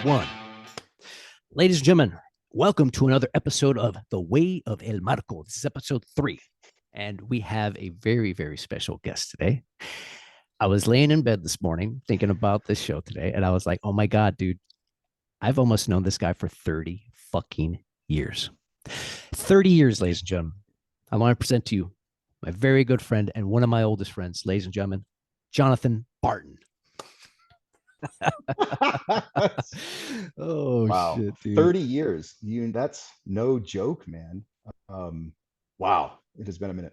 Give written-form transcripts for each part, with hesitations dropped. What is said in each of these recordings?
one. Ladies and gentlemen, welcome to another episode of The Way of El Marco. This is episode 3, and we have a very, very special guest today. I was laying in bed this morning thinking about this show today, and I was like, oh my God, dude, I've almost known this guy for 30 fucking years. 30 years, ladies and gentlemen. I want to present to you my very good friend and one of my oldest friends, ladies and gentlemen, Jonathan Barton. Oh, wow. shit, dude. 30 years. That's no joke, man. Wow. It has been a minute.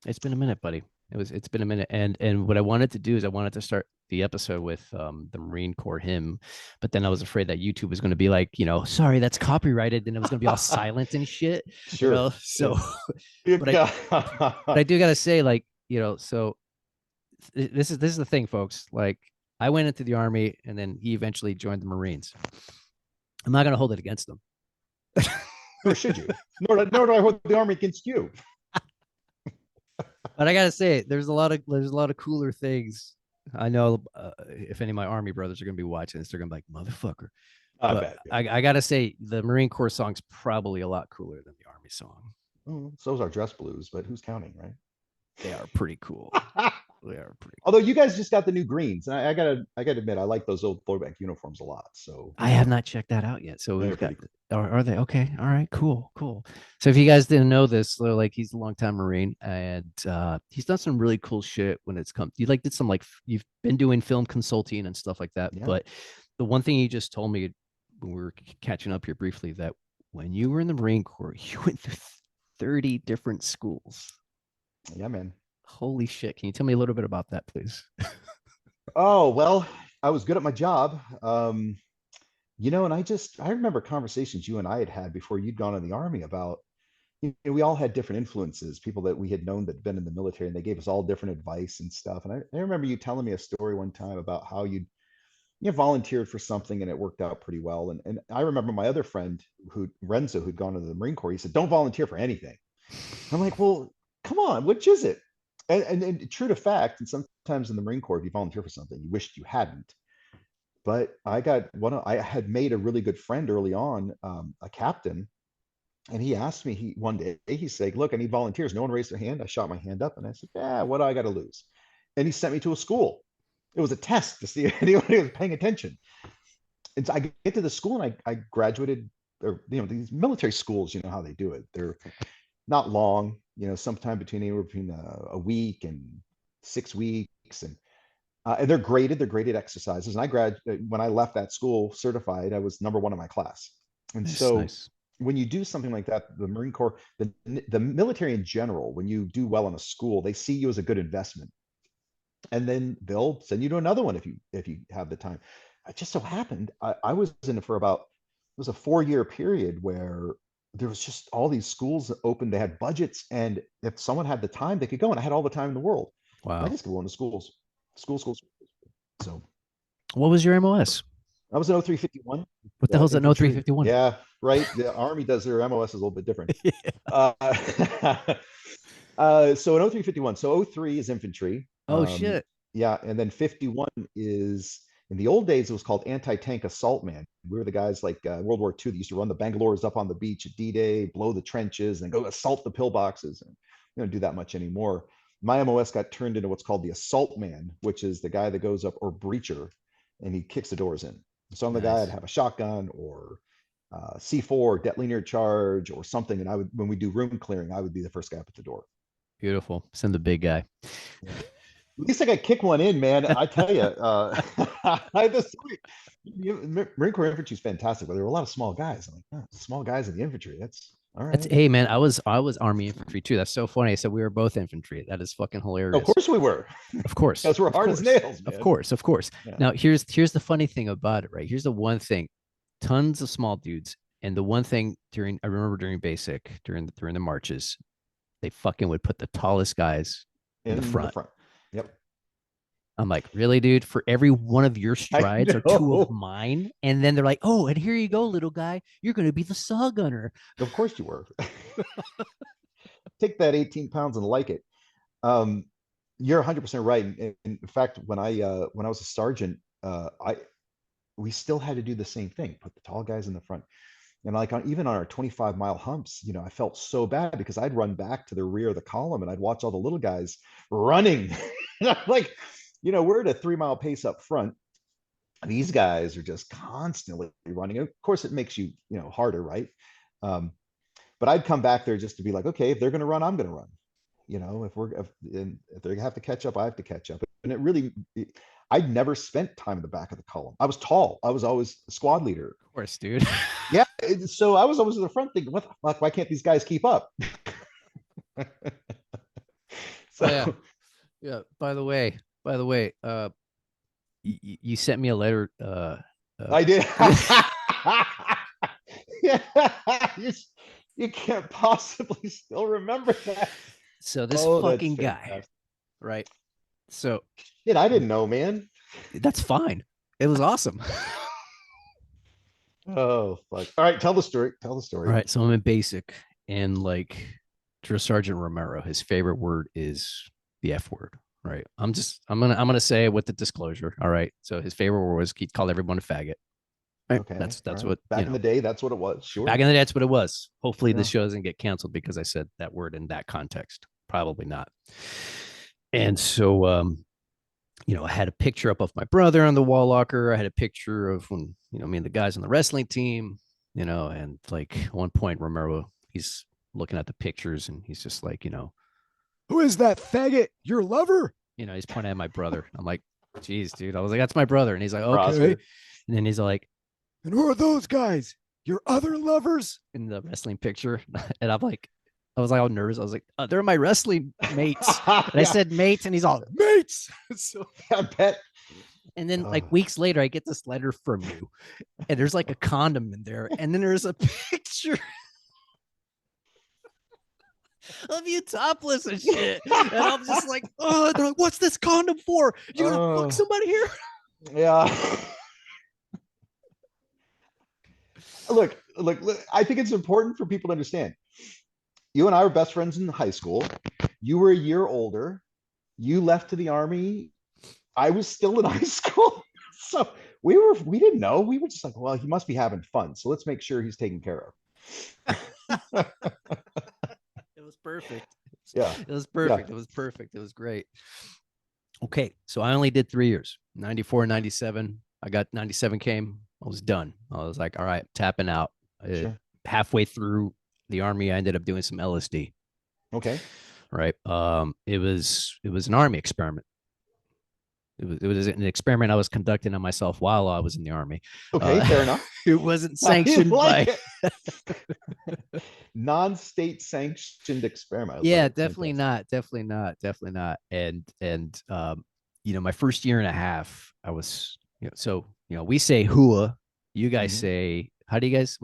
It's been a minute, buddy. It's been a minute. And what I wanted to do is I wanted to start the episode with the Marine Corps hymn, but then I was afraid that YouTube was going to be like, sorry, that's copyrighted, and it was going to be all silent and shit. Sure. So Yeah. but I do gotta say, like, so this is the thing, folks. Like, I went into the Army and then he eventually joined the Marines. I'm not gonna hold it against them. Nor should you. Nor do I hold the Army against you. But I gotta say, there's a lot of cooler things. I know if any of my Army brothers are gonna be watching this, they're gonna be like, motherfucker. I But bet. Yeah. I gotta say, the Marine Corps song's probably a lot cooler than the Army song. So's our dress blues, but who's counting, right? They are pretty cool. They are pretty cool. Although you guys just got the new greens, and I gotta admit, I like those old throwback uniforms a lot. So I have not checked that out yet. So they're we've got, pretty cool. are they okay? All right, cool. So if you guys didn't know this, like, he's a longtime Marine, and he's done some really cool shit when it's come. You did some, like, you've been doing film consulting and stuff like that. Yeah. But the one thing you just told me when we were catching up here briefly, that when you were in the Marine Corps, you went through 30 different schools. Yeah, man. Holy shit! Can you tell me a little bit about that, please? Oh, well, I was good at my job. And I remember conversations you and I had had before you'd gone in the Army about, we all had different influences, people that we had known that had been in the military, and they gave us all different advice and stuff. And I remember you telling me a story one time about how you volunteered for something and it worked out pretty well. And I remember my other friend, Renzo, who'd gone to the Marine Corps, he said, don't volunteer for anything. I'm like, well, come on, which is it? And true to fact, and sometimes in the Marine Corps, if you volunteer for something, you wished you hadn't. But I had made a really good friend early on, a captain, and he asked me, one day, he said, look, I need volunteers. No one raised their hand. I shot my hand up and I said, yeah, what do I got to lose? And he sent me to a school. It was a test to see if anyone was paying attention. And so I get to the school and I graduated, or, these military schools, how they do it. They're not long, sometime anywhere between a week and 6 weeks. And they're graded exercises. And when I left that school certified, I was number 1 in my class. And Nice. when you do something like that, the Marine Corps, the military in general, when you do well in a school, they see you as a good investment. And then they'll send you to another one if you have the time. It just so happened, I was in it for it was a 4-year period where there was just all these schools open. They had budgets, and if someone had the time, they could go. And I had all the time in the world. Wow. I just go into schools. So What was your MOS? I was an 0351. What the hell's an infantry. 0351? Yeah, right. The Army does their MOS is a little bit different. Yeah. So an 0351. So 03 is infantry. Oh, shit. Yeah, and then 51 is, in the old days, it was called anti-tank assault man. We were the guys like World War II that used to run the Bangalores up on the beach at D-Day, blow the trenches, and go assault the pillboxes. And we don't do that much anymore. My MOS got turned into what's called the assault man, which is the guy that goes up, or breacher, and he kicks the doors in. So I'm the guy Nice. that'd have a shotgun or C4, det linear charge, or something. And when we do room clearing, I would be the first guy up at the door. Beautiful. Send the big guy. Yeah. At least I got kick one in, man. I tell you, Marine Corps infantry is fantastic, but there were a lot of small guys. I'm like, small guys in the infantry. That's all right. Hey, man, I was Army infantry too. That's so funny. I said we were both infantry. That is fucking hilarious. Of course we were. Of course. Because we're hard as nails, man. Of course. Yeah. Now here's the funny thing about it, right? Here's the one thing. Tons of small dudes. And the one thing I remember during basic, during the marches, they fucking would put the tallest guys in the front. Yep. I'm like, really, dude? For every one of your strides are 2 of mine? And then they're like, oh, and here you go, little guy. You're going to be the saw gunner. Of course you were. Take that 18 pounds and like it. You're 100% right. In fact, when I was a sergeant, we still had to do the same thing, put the tall guys in the front. And like even on our 25-mile humps, I felt so bad because I'd run back to the rear of the column and I'd watch all the little guys running. Like, we're at a 3-mile pace up front. These guys are just constantly running. Of course, it makes you, harder, right? Um, but I'd come back there just to be like, okay, if they're going to run, I'm going to run. If they have to catch up, I have to catch up. And I'd never spent time in the back of the column. I was tall. I was always a squad leader. Of course, dude. Yeah. So I was always in the front thinking, what the fuck? Why can't these guys keep up? So, yeah. By the way, you sent me a letter. I did. Yeah, you can't possibly still remember that. So this fucking guy, right? So shit, I didn't know, man. That's fine. It was awesome. Oh, fuck. All right, tell the story. All right, so I'm in basic, and like Drill Sergeant Romero, his favorite word is the F word. Right. I'm gonna say it with the disclosure. All right. So his favorite word was he'd call everyone a faggot. Right? Okay. That's right. What back in the day, that's what it was. Sure. Back in the day, that's what it was. Hopefully this show doesn't get canceled because I said that word in that context. Probably not. And so I had a picture up of my brother on the wall locker. I had a picture of when, me and the guys on the wrestling team, and like at one point Romero, he's looking at the pictures and he's just like, who is that faggot? Your lover? He's pointing at my brother. I'm like, geez, dude. I was like, that's my brother. And he's like, okay. And then he's like, and who are those guys? Your other lovers? In the wrestling picture. And I was like all nervous. I was like, they're my wrestling mates. And I said mates, and he's all mates. So I bet. And then like weeks later, I get this letter from you, and there's like a condom in there, and then there's a picture of you topless and shit. And I'm just like, they're like, what's this condom for? You gonna fuck somebody here? Yeah. Look, I think it's important for people to understand. You and I were best friends in high school. You were a year older. You left to the Army. I was still in high school. So we didn't know. We were just like, well, he must be having fun. So let's make sure he's taken care of. It was perfect. Yeah. It was perfect. Yeah. It was perfect. It was great. Okay. So I only did 3 years, 94, 97. I got 97 came. I was done. I was like, all right, tapping out. Sure. Halfway through the Army, I ended up doing some LSD. Okay. Right. It was an Army experiment. It was an experiment I was conducting on myself while I was in the Army. Okay, fair enough. It wasn't sanctioned by non-state sanctioned experiment. Yeah, definitely not. And my first year and a half, I was, so we say hua, you guys say, how do you guys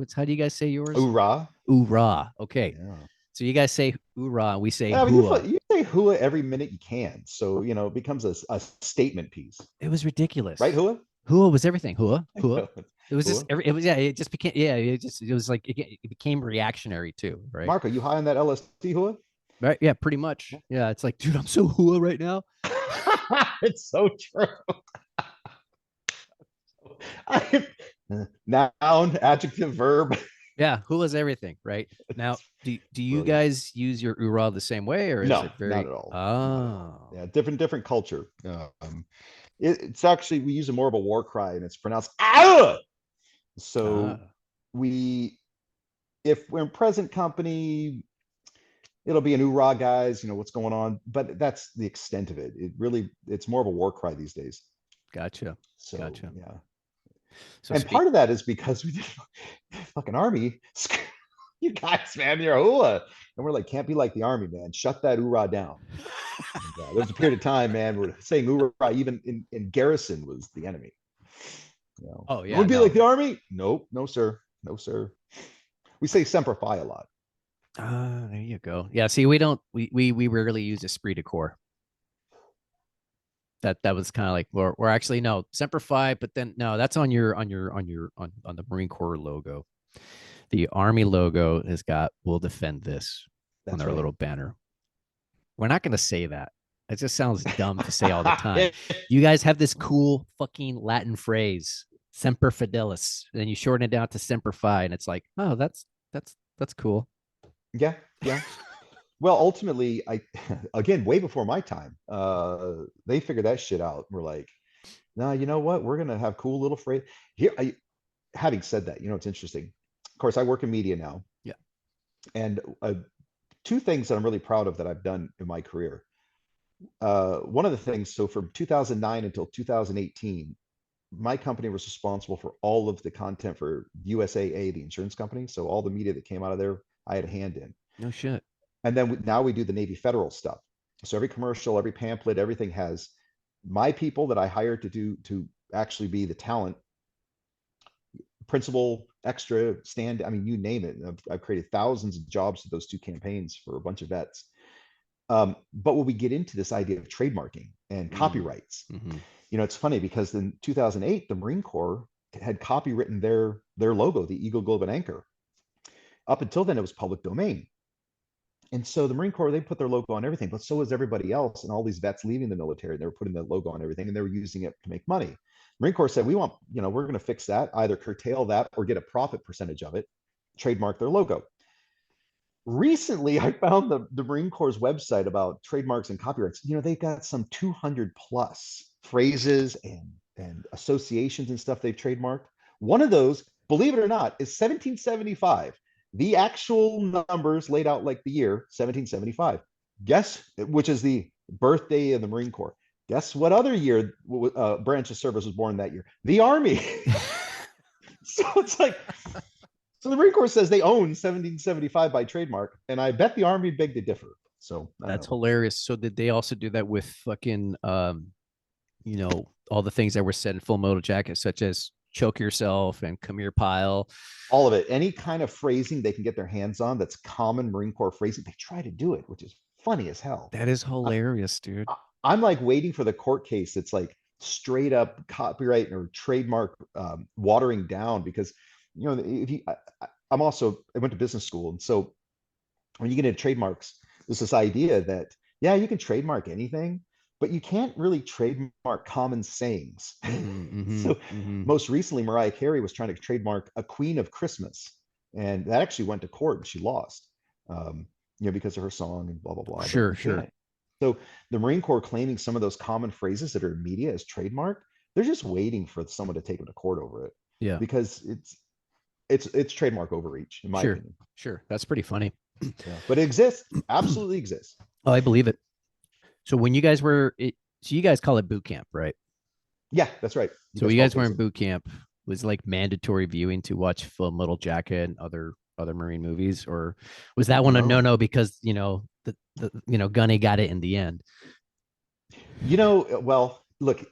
say yours? Hoorah. Hoorah. Okay. Yeah. So you guys say hoorah, we say hua. You say hua every minute you can. So, it becomes a statement piece. It was ridiculous. Right, hua? Hua was everything. Hua. It was just, it just became, it was like, it became reactionary too, right? Marco, you high on that LSD hua? Right. Yeah, pretty much. Yeah. It's like, dude, I'm so hua right now. It's so true. Noun, adjective, verb. Yeah, hula's everything, right? Now, do you guys use your oorah the same way, or is it very not at all? Oh, yeah, different culture. It's actually, we use a more of a war cry, and it's pronounced ah. So if we're in present company, it'll be an oorah, guys. What's going on, but that's the extent of it. It's more of a war cry these days. Gotcha. So, gotcha. Yeah. So part of that is because we did fucking Army. You guys, man, you're hula. And we're like, can't be like the Army, man. Shut that oorah down. There was a period of time, man, where saying oorah even in garrison was the enemy. Oh, yeah. Would be like the Army? Nope. No, sir. No, sir. We say semper fi a lot. There you go. Yeah. See, we rarely use esprit de corps. That was kind of like we're actually no semper fi, but then no, that's on the Marine Corps logo. The Army logo has got "We'll defend this" on their little banner. We're not going to say that. It just sounds dumb to say all the time. You guys have this cool fucking Latin phrase. Semper Fidelis. And then you shorten it down to Semper Fi, and it's like, oh, that's cool. Yeah, yeah. Well, ultimately, I again, way before my time, they figured that shit out. We're like, nah, you know what? We're gonna have cool little phrase here. Having said that, it's interesting. Of course, I work in media now, Yeah. and two things that I'm really proud of that I've done in my career. One of the things, so from 2009 until 2018, my company was responsible for all of the content for USAA, the insurance company. So all the media that came out of there, I had a hand in. No shit. And then now we do the Navy Federal stuff. So every commercial, every pamphlet, everything has my people that I hired to actually be the talent, principal, extra, stand. I mean, you name it. I've created thousands of jobs to those two campaigns for a bunch of vets. But when we get into this idea of trademarking and copyrights, Mm-hmm. it's funny because in 2008, the Marine Corps had copywritten their logo, the Eagle, Globe, and Anchor. Up until then, it was public domain. And so the Marine Corps, they put their logo on everything, but so was everybody else. And all these vets leaving the military, they were putting the logo on everything and they were using it to make money. Marine Corps said, we're going to fix that, either curtail that or get a profit percentage of it, trademark their logo. Recently, I found the Marine Corps' website about trademarks and copyrights. They've got some 200 plus phrases and associations and stuff they've trademarked. One of those, believe it or not, is 1775. The actual numbers laid out like the year 1775. Guess, which is the birthday of the Marine Corps. Guess what other year branch of service was born that year? The Army. So it's like, so the Marine Corps says they own 1775 by trademark, and I bet the Army beg to differ. So That's hilarious. So did they also do that with fucking all the things that were said in Full Metal Jacket, such as choke yourself and come here pile? All of it. Any kind of phrasing they can get their hands on that's common Marine Corps phrasing, they try to do it, which is funny as hell. That is hilarious, dude. I'm like waiting for the court case that's like straight up copyright or trademark watering down because if you I'm also I went to business school, and so when you get into trademarks, there's this idea that yeah, you can trademark anything, but you can't really trademark common sayings. Mm-hmm, So mm-hmm. most recently, Mariah Carey was trying to trademark "A Queen of Christmas," and that actually went to court and she lost, because of her song and blah blah blah. But Sure, you sure. can't. So the Marine Corps claiming some of those common phrases that are in media as trademark, they're just waiting for someone to take them to court over it Yeah. because it's trademark overreach, in my Sure, opinion. sure. That's pretty funny. Yeah, but it exists, absolutely exists. Oh, I believe it. So when you guys so you guys call it boot camp, right? Yeah, that's right. You So guys you call guys it were in basic. boot camp. Was like mandatory viewing to watch Full Metal Jacket and other Marine movies, or was that one a No, no because the Gunny got it in the end? well, look,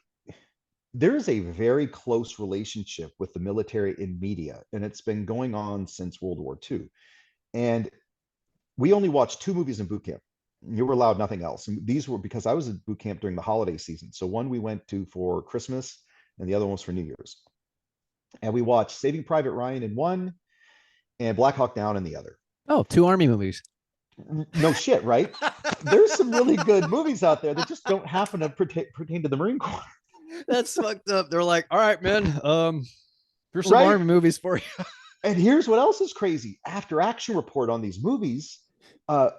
there is a very close relationship with the military in media, and it's been going on since World War II. And we only watched two movies in boot camp. You were allowed nothing else. And these were because I was in boot camp during the holiday season. So one we went to for Christmas, and the other one was for New Year's. And we watched Saving Private Ryan in one and Black Hawk Down in the other. Oh, two Army movies. No shit, right? There's some really good movies out there that just don't happen to pertain to the Marine Corps. That's fucked up. They're like, all right, man. There's some Right? Army movies for you. And here's what else is crazy. After action report on these movies,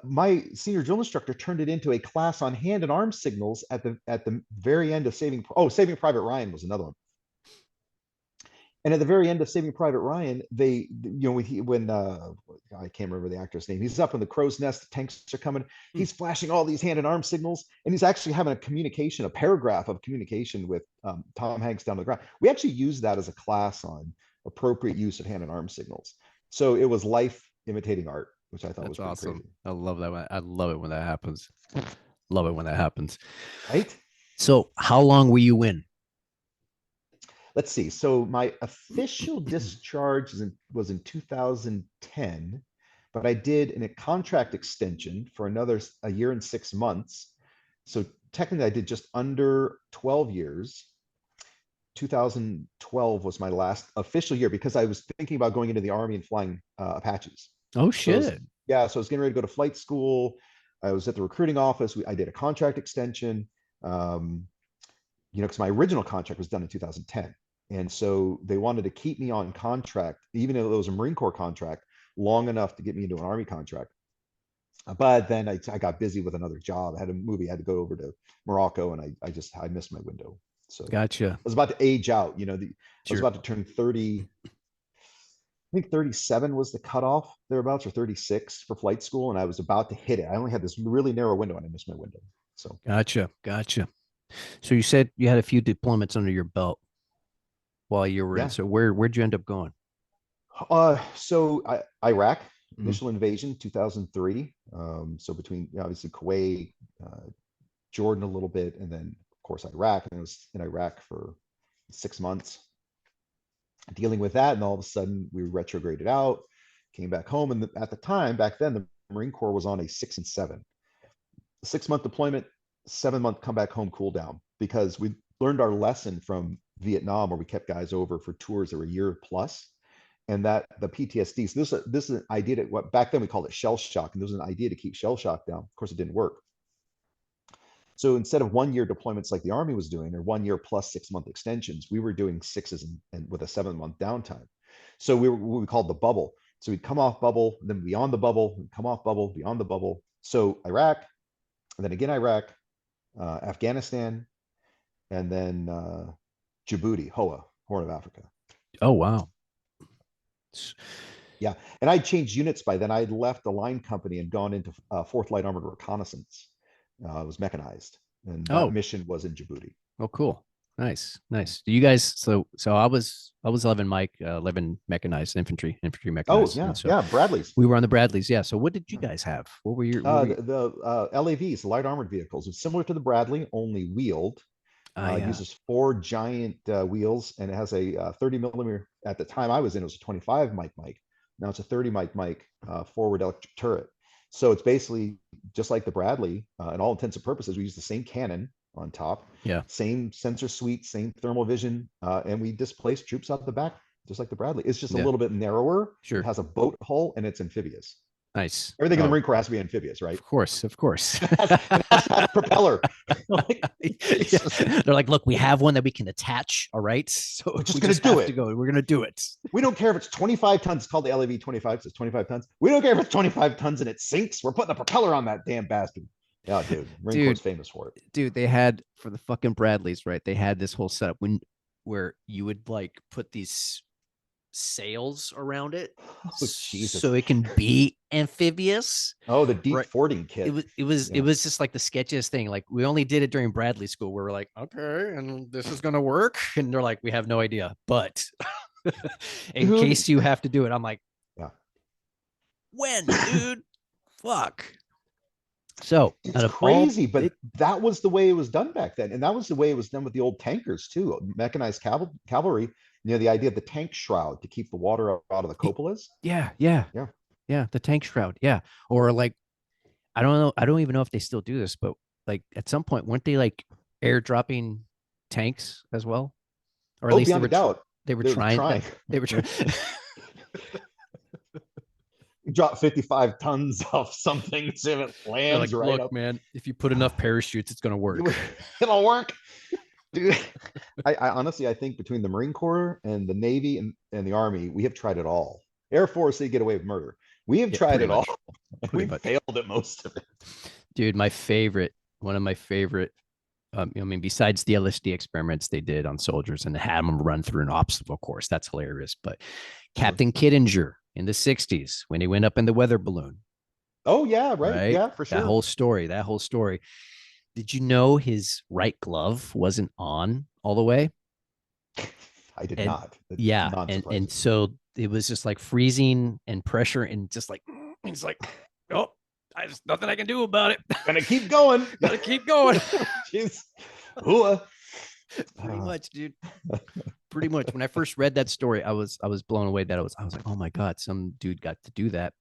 my senior drill instructor turned it into a class on hand and arm signals at the very end of Saving Private Ryan was another one. And at the very end of Saving Private Ryan, when I can't remember the actor's name, he's up in the crow's nest, the tanks are coming, he's flashing all these hand and arm signals, and he's actually having a paragraph of communication with Tom Hanks down on the ground. We actually used that as a class on appropriate use of hand and arm signals. So it was life imitating art, which I thought That's was pretty awesome. crazy. I love that. I love it when that happens. Love it when that happens. Right? So, how long were you in? Let's see. So my official discharge was in 2010, but I did a contract extension for a year and 6 months. So technically, I did just under 12 years. 2012 was my last official year because I was thinking about going into the Army and flying Apaches. Oh So shit. so I was getting ready to go to flight school. I was at the recruiting office. I did a contract extension. Because my original contract was done in 2010. And so they wanted to keep me on contract, even though it was a Marine Corps contract, long enough to get me into an Army contract. But then I got busy with another job. I had a movie. I had to go over to Morocco, and I missed my window. So I Gotcha. was about to age out. I was Sure. about to turn 30. I think 37 was the cutoff thereabouts, or 36 for flight school, and I was about to hit it. I only had this really narrow window, and I missed my window. So Gotcha. Gotcha. So you said you had a few deployments under your belt while you were in. yeah. So where'd you end up going? Iraq, Mhm. initial invasion, 2003. So between obviously Kuwait, Jordan a little bit, and then of course Iraq. And I was in Iraq for 6 months dealing with that, and all of a sudden we retrograded out, came back home, and at the time back then the Marine Corps was on a 6 and 7, 6 month deployment, 7 month come back home cool down, because we learned our lesson from Vietnam, where we kept guys over for tours that were a year plus, and that the PTSD. So this is an idea that, what back then we called it shell shock, and there was an idea to keep shell shock down. Of course, it didn't work. So instead of 1 year deployments like the Army was doing, or 1 year plus 6 month extensions, we were doing sixes and with a 7 month downtime. So we were what we called the bubble. So we'd come off bubble, then beyond the bubble, we'd come off bubble, beyond the bubble. So Iraq, and then again Iraq, Afghanistan, and then Djibouti, Hoa, Horn of Africa. Oh wow. Yeah, and I'd changed units by then. I'd left the line company and gone into Fourth Light Armored Reconnaissance. It was mechanized, and that Oh, mission was in Djibouti. oh, cool. Nice, Yeah. nice. Do you guys? So I was 11 Mike, 11 mechanized infantry Oh mechanized, yeah, and so yeah, Bradley's. we were on the Bradleys. Yeah. So what did you Yeah. guys have? What were your? What were you? The LAVs, the light armored vehicles, it's similar to the Bradley, only wheeled. It Yeah. uses four giant wheels, and it has a 30 millimeter. At the time I was in, it was a 25 Mike. Now it's a 30 Mike forward electric turret. So it's basically just like the Bradley. In all intents and purposes, we use the same cannon on top, Yeah. same sensor suite, same thermal vision, and we displace troops out the back just like the Bradley. It's just a Yeah. little bit narrower. It Sure. has a boat hull, and it's amphibious. Nice. Everything in the Oh, Marine Corps has to be amphibious, right? of course, of course. It has to have a propeller. Like, Yeah. it's just, They're like, look, we have one that we can attach. All right. So we're just we going to just do have to it. go. We're gonna do it. We don't care if it's 25 tons. It's called the LAV 25. So it's 25 tons. We don't care if it's 25 tons and it sinks. We're putting a propeller on that damn bastard. Yeah, dude. Marine Corps is Dude, famous for it. dude, they had for the fucking Bradleys, right? They had this whole setup where you would like put these sails around it Oh, Jesus. so it can be amphibious. Oh, the deep Right. fording It kit. was it was it Yeah. was just like the sketchiest thing. Like we only did it during Bradley school where we're like, okay, and this is gonna work. And they're like, we have no idea. But in Dude. case you have to do it, I'm like, Yeah. when, dude? Fuck. So It's out of all crazy, but it, that was the way it was done back then. And that was the way it was done with the old tankers, too. Mechanized cavalry, the idea of the tank shroud to keep the water out of the cupolas. yeah, yeah, Yeah. yeah, the tank shroud, yeah. Or like, I don't know, I don't even know if they still do this, but like at some point, weren't they like airdropping tanks as well? Or at Oh, least beyond a doubt. they were They're trying trying. they were trying. Drop 55 tons off something, see if it They're like, lands right look, up. man, if you put enough parachutes, it's gonna work. It'll work. Dude, I honestly, I think between the Marine Corps and the Navy and the Army, we have tried it all. Air Force, they get away with murder. We have Yeah, tried pretty it all. much. Pretty We much. failed at most of it. Dude, one of my favorite, I mean, besides the LSD experiments they did on soldiers and had them run through an obstacle course, that's hilarious. But Sure. Captain Kittinger in the 60s, when he went up in the weather balloon, Oh, yeah, right. right? Yeah, for sure. That whole story. Did you know his right glove wasn't on all the way? I did And not. It's yeah, and non-surprising. so it was just like freezing and pressure and just like he's like, oh, there's nothing I can do about it. Gonna keep going. Gotta keep going. Jeez. Hooah. Pretty much, dude. Pretty much. When I first read that story, I was blown away that I was like, oh my god, some dude got to do that.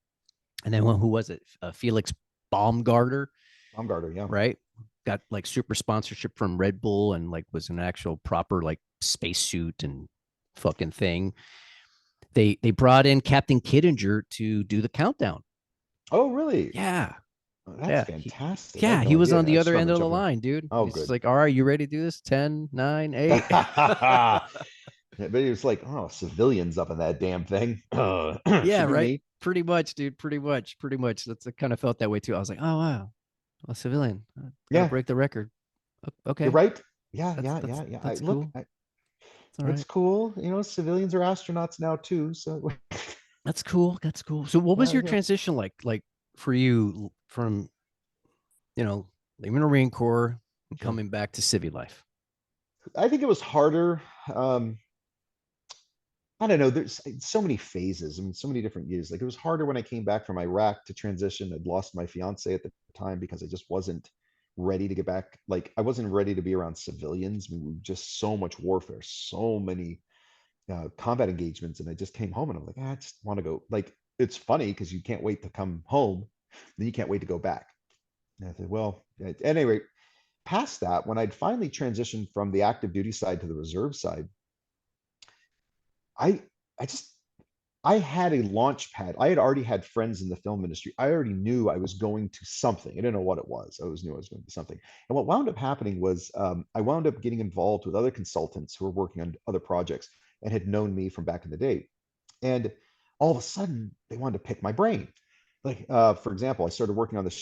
And then who was it? Felix Baumgartner, Baumgartner, yeah. right? Got like super sponsorship from Red Bull and like was an actual proper like spacesuit and fucking thing. They brought in Captain Kittinger to do the countdown. Oh, really? Yeah. Oh, that's Yeah. fantastic. I Yeah, had he no was idea. on the I just other end remember of the jumping. line, dude. Oh, He's just good. like, all right, you ready to do this? 10, 9, 8. But it was like, oh, civilians up in that damn thing. Yeah, Should be right. me. Pretty much, dude. Pretty much. That's I kind of felt that way too. I was like, oh wow, a civilian. Got to Yeah, break the record. you're Okay, right. Yeah, that's yeah, that's yeah, yeah. that's Look, cool. It's all it's right. cool. Civilians are astronauts now too. So That's cool. That's cool. So, what was yeah, your yeah, transition like? Like for you from leaving the Marine Corps and sure. coming back to civvy life? I think it was harder. Um, I don't know. There's so many phases. I mean, so many different years. Like it was harder when I came back from Iraq to transition. I'd lost my fiance at the time because I just wasn't ready to get back. Like I wasn't ready to be around civilians. I mean, we were just so much warfare, so many combat engagements, and I just came home and I'm like, I just want to go. Like it's funny because you can't wait to come home, then you can't wait to go back. And I said, well, at any rate, past that, when I'd finally transitioned from the active duty side to the reserve side, I I just I had a launch pad. I had already had friends in the film industry. I already knew I was going to something. I didn't know what it was. I always knew I was going to something. And what wound up happening was I wound up getting involved with other consultants who were working on other projects and had known me from back in the day. And all of a sudden, they wanted to pick my brain. Like, for example, I started working on this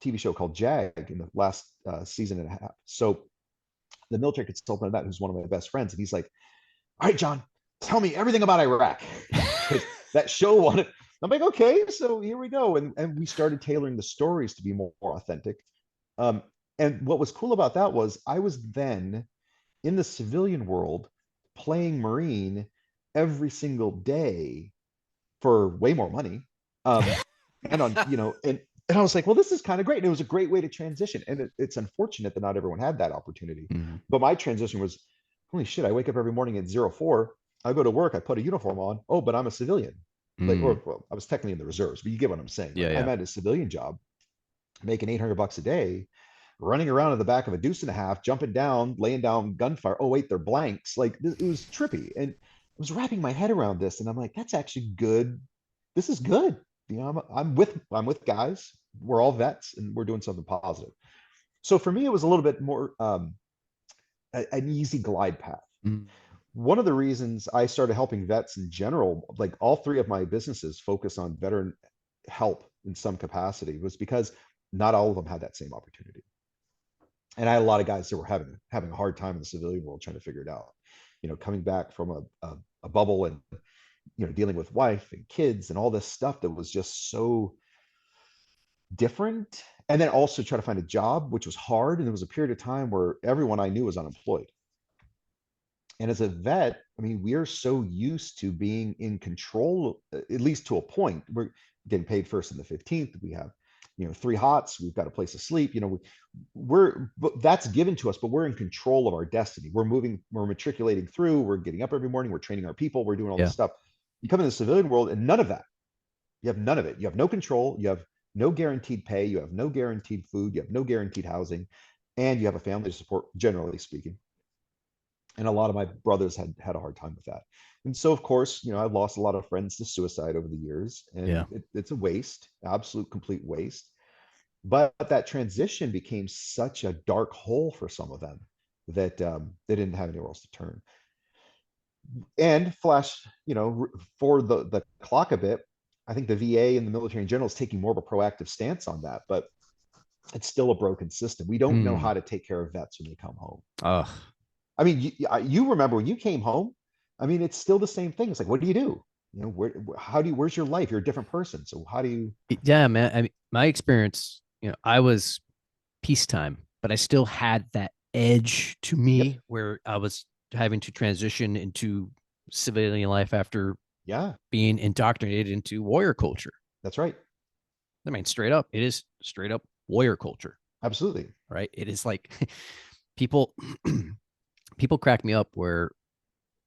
TV show called Jag in the last season and a half. So the military consultant of that, who's one of my best friends, and he's like, all right, John, tell me everything about Iraq. Because that show wanted, I'm like, okay, so here we go. And we started tailoring the stories to be more authentic. Um, and what was cool about that was I was then in the civilian world playing Marine every single day for way more money. Um, and on, and I was like, well, this is kind of great. And it was a great way to transition. And it's unfortunate that not everyone had that opportunity. Mhm. But my transition was, holy shit, I wake up every morning at 04. I go to work, I put a uniform on. Oh, but I'm a civilian. Like, or Mm. well, I was technically in the reserves, but you get what I'm saying. Yeah, Like yeah. I'm at a civilian job, making $800 a day, running around in the back of a deuce and a half, jumping down, laying down gunfire. Oh, wait, they're blanks. Like it was trippy. And I was wrapping my head around this. And I'm like, that's actually good. This is good. I'm with guys. We're all vets and we're doing something positive. So for me, it was a little bit more an easy glide path. Mm. One of the reasons I started helping vets in general, like all three of my businesses focus on veteran help in some capacity, was because not all of them had that same opportunity. And I had a lot of guys that were having a hard time in the civilian world trying to figure it out. Coming back from a bubble and dealing with wife and kids and all this stuff that was just so different. And then also try to find a job, which was hard. And there was a period of time where everyone I knew was unemployed. And as a vet, I mean, we are so used to being in control, at least to a point. We're getting paid first in the 15th. We have, three hots. We've got a place to sleep. But that's given to us, but we're in control of our destiny. We're moving, we're matriculating through, we're getting up every morning, we're training our people, we're doing all this Yeah. stuff. You come in the civilian world and none of that. You have none of it. You have no control. You have no guaranteed pay. You have no guaranteed food. You have no guaranteed housing. And you have a family to support, generally speaking. And a lot of my brothers had a hard time with that. And so, of course, I've lost a lot of friends to suicide over the years, Yeah. and it's a waste, absolute complete waste. But that transition became such a dark hole for some of them that they didn't have anywhere else to turn. And flash, for the clock a bit, I think the VA and the military in general is taking more of a proactive stance on that, but it's still a broken system. We don't know Mm. how to take care of vets when they come home. Oh, I mean, you remember when you came home? I mean, it's still the same thing. It's like, what do you do? Where's your life? You're a different person. So how do you? yeah, man. I mean, my experience, I was peacetime, but I still had that edge to Yep. me where I was having to transition into civilian life after Yeah, being indoctrinated into warrior culture. that's right. I mean, straight up, it is straight up warrior culture, Absolutely. right? It is like people people crack me up where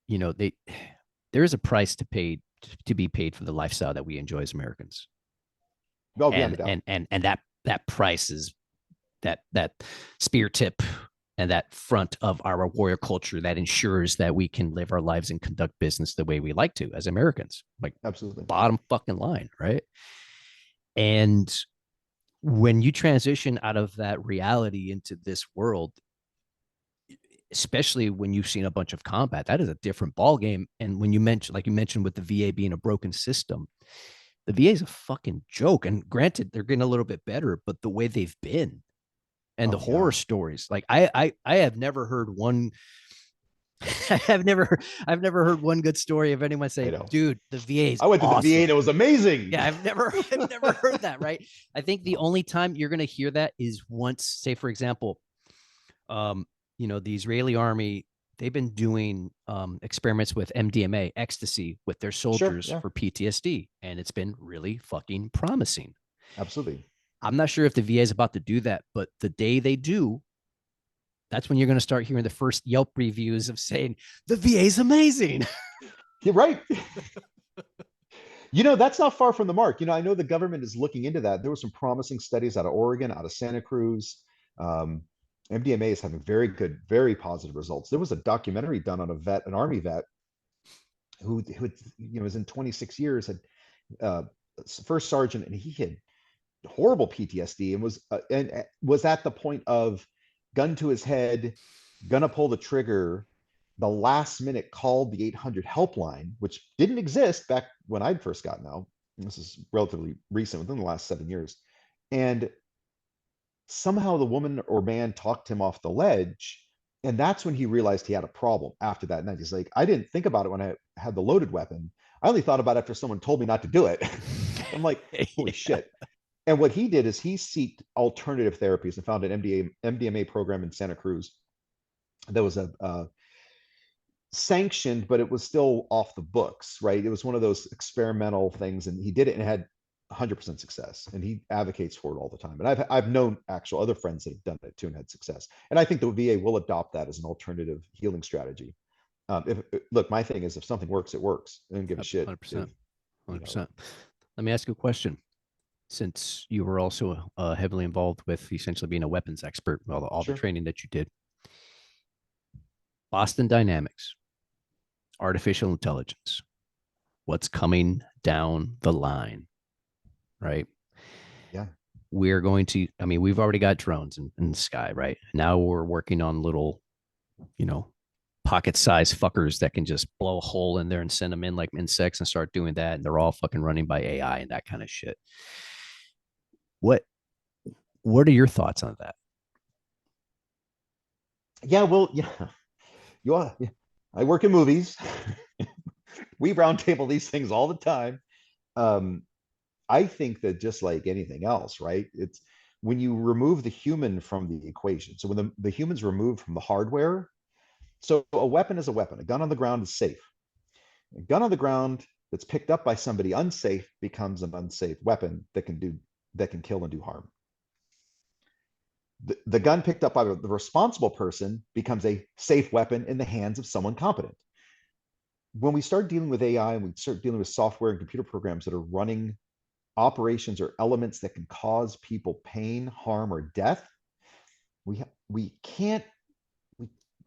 they there is a price to be paid for the lifestyle that we enjoy as Americans, Oh, beyond and a doubt. and that price is that spear tip and that front of our warrior culture that ensures that we can live our lives and conduct business the way we like to as Americans, like Absolutely. bottom fucking line, right? And when you transition out of that reality into this world, especially when you've seen a bunch of combat. That is a different ball game. And when you mentioned, like you mentioned, with the VA being a broken system, the VA is a fucking joke. And granted, they're getting a little bit better, but the way they've been and the Oh horror yeah, stories, like I have never heard one. I've never heard one good story of anyone I say, know. "Dude, the VA is I went to the VA and awesome." it was amazing. Yeah, I've never heard that. Right? I think the No, only time you're gonna hear that is once, say, for example, um, the Israeli army, they've been doing experiments with MDMA, ecstasy, with their sure, soldiers yeah, for PTSD, and it's been really fucking promising. absolutely. I'm not sure if the VA is about to do that, but the day they do, that's when you're going to start hearing the first Yelp reviews of saying the VA is amazing. You're right. That's not far from the mark. I know the government is looking into that. There were some promising studies out of Oregon, out of Santa Cruz. Um, MDMA is having very good, very positive results. There was a documentary done on a vet, an army vet, who was in 26 years, had uh, first sergeant, and he had horrible PTSD and was at the point of gun to his head, gonna pull the trigger. The last minute called the 800 helpline, which didn't exist back when I'd first gotten out. This is relatively recent, within the last 7 years. And somehow the woman or man talked him off the ledge. And that's when he realized he had a problem after that night. He's like, I didn't think about it when I had the loaded weapon. I only thought about it after someone told me not to do it. I'm like, holy Yeah. shit. And what he did is he sought alternative therapies and found an MDMA program in Santa Cruz that was a sanctioned, but it was still off the books, right? It was one of those experimental things, and he did it and had 100% success. And he advocates for it all the time. And I've known actual other friends that have done it too and had success. And I think the VA will adopt that as an alternative healing strategy. Look, my thing is, if something works, it works. I don't give a shit if 100%. you know. 100%. Let me ask you a question. Since you were also heavily involved with essentially being a weapons expert, all the Sure. training that you did, Boston Dynamics, artificial intelligence, what's coming down the line, right? Yeah. We're going to, I mean, we've already got drones in the sky, right? Now we're working on little, you know, pocket sized fuckers that can just blow a hole in there and send them in like insects and start doing that. And they're all fucking running by AI and that kind of shit. What what are your thoughts on that? Yeah. Well, yeah. You are. Yeah. I work in movies. We roundtable these things all the time. Um, I think that just like anything else, right? It's when you remove the human from the equation. So when the human's removed from the hardware, so a weapon is a weapon. A gun on the ground is safe. A gun on the ground that's picked up by somebody unsafe becomes an unsafe weapon that can kill and do harm. The gun picked up by the responsible person becomes a safe weapon in the hands of someone competent. When we start dealing with AI and we start dealing with software and computer programs that are running operations or elements that can cause people pain, harm, or death, we can't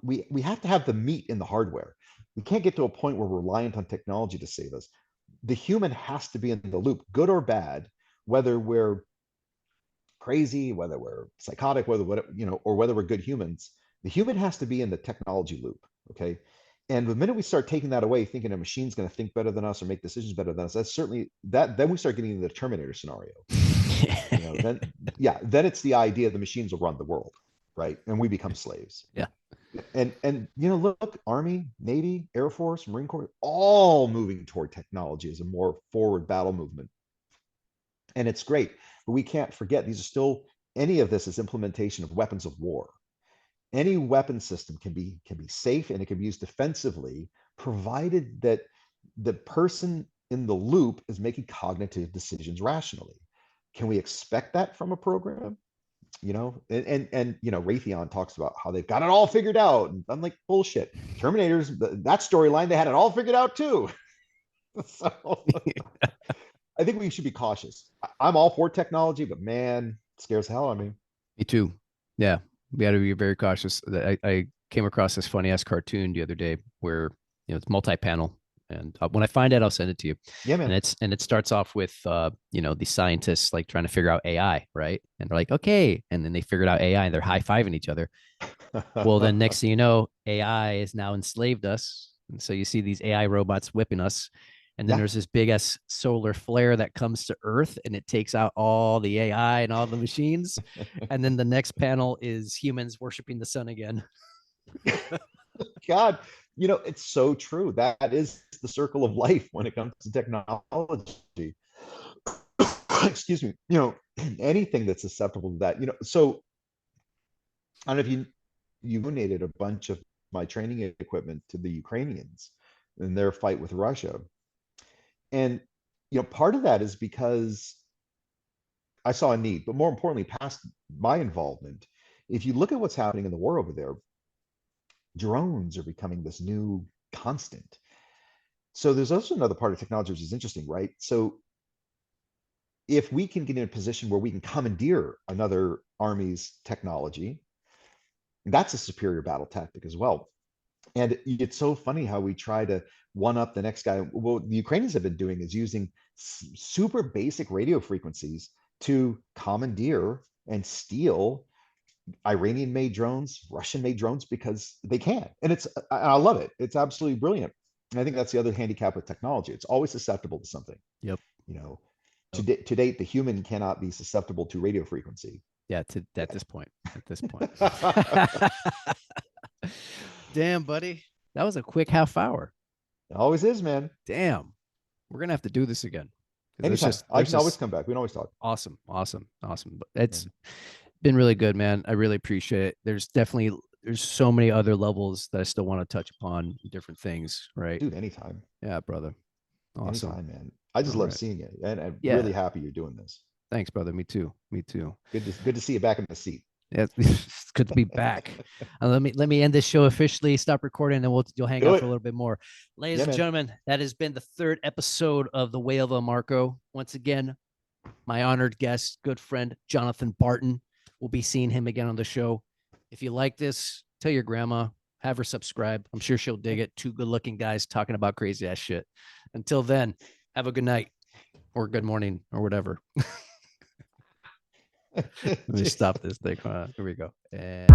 we have to have the meat in the hardware. We can't get to a point where we're reliant on technology to save us. The human has to be in the loop, good or bad, whether we're crazy, whether we're psychotic, or whether we're good humans. The human has to be in the technology loop. Okay. And the minute we start taking that away, thinking a machine's going to think better than us or make decisions better than us, that's certainly that. Then we start getting into the Terminator scenario. Then yeah, then it's the idea the machines will run the world, right? And we become slaves. Yeah. And look, Army, Navy, Air Force, Marine Corps, all moving toward technology as a more forward battle movement. And it's great, but we can't forget these are still any of this is implementation of weapons of war. Any weapon system can be safe and it can be used defensively, provided that the person in the loop is making cognitive decisions rationally. Can we expect that from a program? Raytheon talks about how they've got it all figured out, and I'm like, bullshit. Terminators, that storyline, they had it all figured out too. So I think we should be cautious. I'm all for technology, but man, it scares the hell out of me. Me too. Yeah, we got to be very cautious. I came across this funny ass cartoon the other day where it's multi-panel, and when I find it, I'll send it to you. Yeah, And man. it starts off with the scientists like trying to figure out AI, right? And they're like, okay, and then they figured out AI and they're high fiving each other. Well, then next thing you know, AI has now enslaved us. And so you see these AI robots whipping us. And then Yeah. there's this big ass solar flare that comes to Earth and it takes out all the AI and all the machines. And then the next panel is humans worshiping the sun again. God, it's so true. That is the circle of life when it comes to technology. Excuse me. Anything that's susceptible to that. So I don't know if you donated a bunch of my training equipment to the Ukrainians in their fight with Russia. And part of that is because I saw a need, but more importantly, past my involvement, if you look at what's happening in the war over there, drones are becoming this new constant. So there's also another part of technology which is interesting, right? So if we can get in a position where we can commandeer another army's technology, that's a superior battle tactic as well. And it's so funny how we try to one up the next guy. What the Ukrainians have been doing is using super basic radio frequencies to commandeer and steal Iranian made drones, Russian made drones, because they can. And I love it. It's absolutely brilliant. And I think that's the other handicap with technology. It's always susceptible to something. Yep. You know, Yep. to date, the human cannot be susceptible to radio frequency. Yeah. At this point. At this point. Damn, buddy. That was a quick half hour. It always is, man. Damn. We're gonna have to do this again. Because Anytime. I there's can always just come back. We can always talk. awesome, awesome, awesome. But Yeah. it's been really good, man. I really appreciate it. There's so many other levels that I still want to touch upon, different things, right? Dude, anytime. Yeah, brother. Awesome. Anytime, man. I just All love right. seeing it. And I'm really Yeah. happy you're doing this. Thanks, brother. Me too. Me too. Good to see you back in the seat. Yeah, it's good to be back. Let me end this show officially. Stop recording, and you'll hang Do out it. for a little bit more. Ladies Yeah, and man. gentlemen, that has been the third episode of The Way of El Marco. Once again, my honored guest, good friend Jonathan Barton. We'll be seeing him again on the show. If you like this, tell your grandma, have her subscribe. I'm sure she'll dig it. Two good-looking guys talking about crazy ass shit. Until then, have a good night or good morning or whatever. Let me stop this thing. Here we go. And